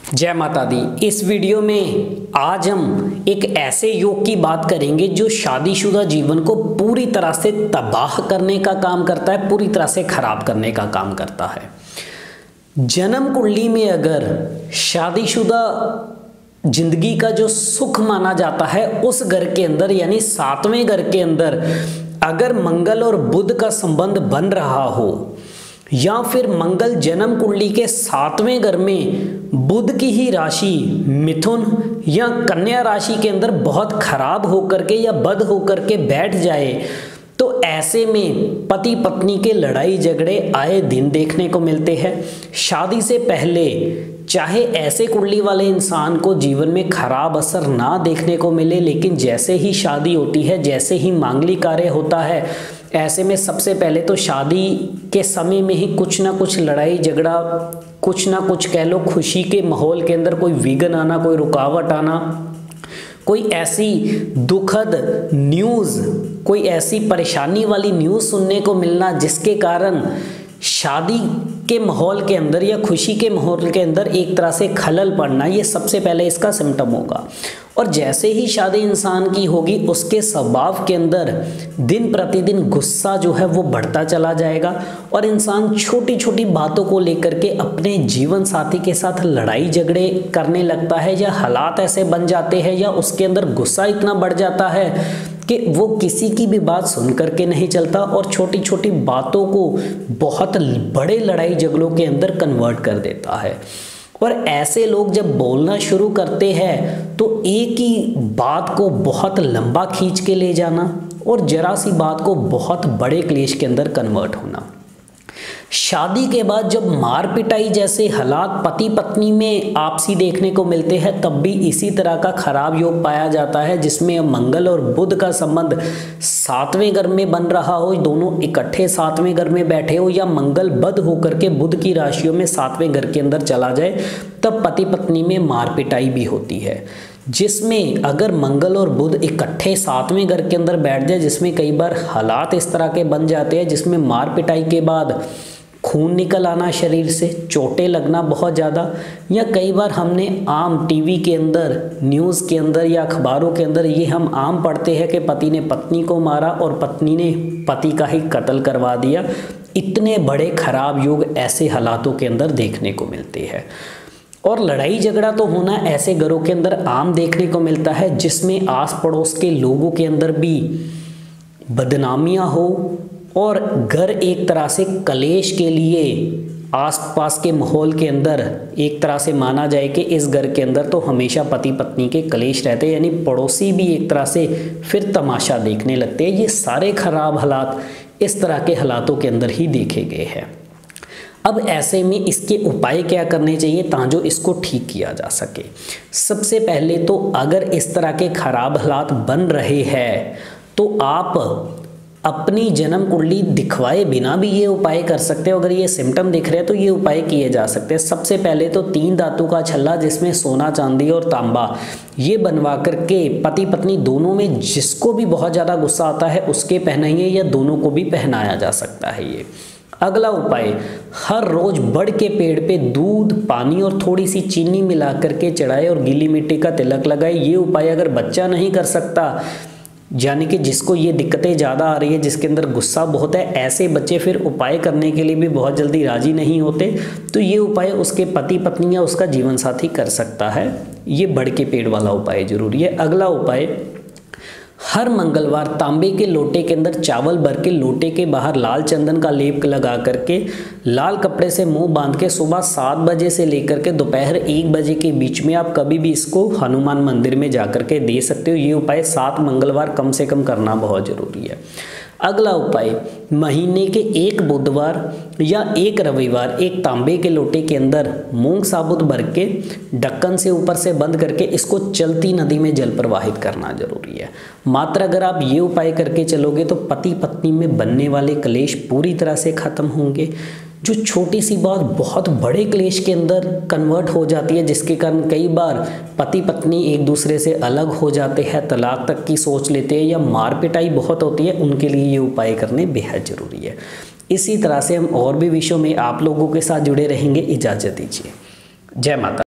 जय माता दी। इस वीडियो में आज हम एक ऐसे योग की बात करेंगे जो शादीशुदा जीवन को पूरी तरह से तबाह करने का काम करता है, पूरी तरह से खराब करने का काम करता है। जन्म कुंडली में अगर शादीशुदा जिंदगी का जो सुख माना जाता है उस घर के अंदर यानी 7वें घर के अंदर अगर मंगल और बुध का संबंध बन रहा हो या फिर मंगल जन्म कुंडली के 7वें घर में बुध की ही राशि मिथुन या कन्या राशि के अंदर बहुत खराब होकर के या बद होकर के बैठ जाए तो ऐसे में पति पत्नी के लड़ाई झगड़े आए दिन देखने को मिलते हैं। शादी से पहले चाहे ऐसे कुंडली वाले इंसान को जीवन में खराब असर ना देखने को मिले, लेकिन जैसे ही शादी होती है, जैसे ही मांगलिक कार्य होता है, ऐसे में सबसे पहले तो शादी के समय में ही कुछ ना कुछ लड़ाई झगड़ा, कुछ ना कुछ कह लो खुशी के माहौल के अंदर कोई विघ्न आना, कोई रुकावट आना, कोई ऐसी दुखद न्यूज़, कोई ऐसी परेशानी वाली न्यूज़ सुनने को मिलना जिसके कारण शादी के माहौल के अंदर या खुशी के माहौल के अंदर एक तरह से खलल पड़ना, ये सबसे पहले इसका सिम्टम होगा। और जैसे ही शादी इंसान की होगी उसके स्वभाव के अंदर दिन प्रतिदिन गुस्सा जो है वो बढ़ता चला जाएगा और इंसान छोटी छोटी बातों को लेकर के अपने जीवन साथी के साथ लड़ाई झगड़े करने लगता है, या हालात ऐसे बन जाते हैं या उसके अंदर गुस्सा इतना बढ़ जाता है कि वो किसी की भी बात सुन करके नहीं चलता और छोटी छोटी बातों को बहुत बड़े लड़ाई झगड़ों के अंदर कन्वर्ट कर देता है। और ऐसे लोग जब बोलना शुरू करते हैं तो एक ही बात को बहुत लंबा खींच के ले जाना और जरा सी बात को बहुत बड़े क्लेश के अंदर कन्वर्ट होना। शादी के बाद जब मार पिटाई जैसे हालात पति पत्नी में आपसी देखने को मिलते हैं तब भी इसी तरह का खराब योग पाया जाता है, जिसमें मंगल और बुध का संबंध 7वें घर में बन रहा हो, दोनों इकट्ठे 7वें घर में बैठे हो, या मंगल बद होकर के बुध की राशियों में 7वें घर के अंदर चला जाए, तब पति पत्नी में मार पिटाई भी होती है। जिसमें अगर मंगल और बुध इकट्ठे 7वें घर के अंदर बैठ जाए, जिसमें कई बार हालात इस तरह के बन जाते हैं जिसमें मार पिटाई के बाद खून निकल आना शरीर से, चोटें लगना बहुत ज़्यादा, या कई बार हमने आम टीवी के अंदर, न्यूज़ के अंदर या अखबारों के अंदर ये हम आम पढ़ते हैं कि पति ने पत्नी को मारा और पत्नी ने पति का ही कत्ल करवा दिया। इतने बड़े खराब योग ऐसे हालातों के अंदर देखने को मिलते हैं। और लड़ाई झगड़ा तो होना ऐसे घरों के अंदर आम देखने को मिलता है जिसमें आस पड़ोस के लोगों के अंदर भी बदनामियां हो और घर एक तरह से कलेश के लिए आसपास के माहौल के अंदर एक तरह से माना जाए कि इस घर के अंदर तो हमेशा पति पत्नी के कलेश रहते हैं, यानी पड़ोसी भी एक तरह से फिर तमाशा देखने लगते हैं। ये सारे खराब हालात इस तरह के हालातों के अंदर ही देखे गए हैं। अब ऐसे में इसके उपाय क्या करने चाहिए ताकि इसको ठीक किया जा सके। सबसे पहले तो अगर इस तरह के खराब हालात बन रहे हैं तो आप अपनी जन्म कुंडली दिखवाए बिना भी ये उपाय कर सकते हो। अगर ये सिम्टम दिख रहे हैं तो ये उपाय किए जा सकते हैं। सबसे पहले तो 3 धातु का छल्ला जिसमें सोना चांदी और तांबा ये बनवा करके पति पत्नी दोनों में जिसको भी बहुत ज़्यादा गुस्सा आता है उसके पहनाइए, या दोनों को भी पहनाया जा सकता है ये। अगला उपाय, हर रोज बड़ के पेड़ पे दूध, पानी और थोड़ी सी चीनी मिला करके चढ़ाए और गीली मिट्टी का तिलक लगाए। ये उपाय अगर बच्चा नहीं कर सकता, यानी कि जिसको ये दिक्कतें ज़्यादा आ रही है, जिसके अंदर गुस्सा बहुत है, ऐसे बच्चे फिर उपाय करने के लिए भी बहुत जल्दी राजी नहीं होते, तो ये उपाय उसके पति पत्नी या उसका जीवन साथी कर सकता है। ये बड़ के पेड़ वाला उपाय जरूरी है। अगला उपाय, हर मंगलवार तांबे के लोटे के अंदर चावल भर के लोटे के बाहर लाल चंदन का लेप लगा करके लाल कपड़े से मुंह बांध के सुबह 7 बजे से लेकर के दोपहर 1 बजे के बीच में आप कभी भी इसको हनुमान मंदिर में जाकर के दे सकते हो। ये उपाय 7 मंगलवार कम से कम करना बहुत ज़रूरी है। अगला उपाय, महीने के 1 बुधवार या 1 रविवार एक तांबे के लोटे के अंदर मूंग साबुत भर के ढक्कन से ऊपर से बंद करके इसको चलती नदी में जल प्रवाहित करना जरूरी है। मात्र अगर आप ये उपाय करके चलोगे तो पति पत्नी में बनने वाले क्लेश पूरी तरह से खत्म होंगे। जो छोटी सी बात बहुत बड़े क्लेश के अंदर कन्वर्ट हो जाती है, जिसके कारण कई बार पति पत्नी एक दूसरे से अलग हो जाते हैं, तलाक तक की सोच लेते हैं, या मार पिटाई बहुत होती है, उनके लिए ये उपाय करने बेहद ज़रूरी है। इसी तरह से हम और भी विषयों में आप लोगों के साथ जुड़े रहेंगे। इजाज़त दीजिए। जय माता।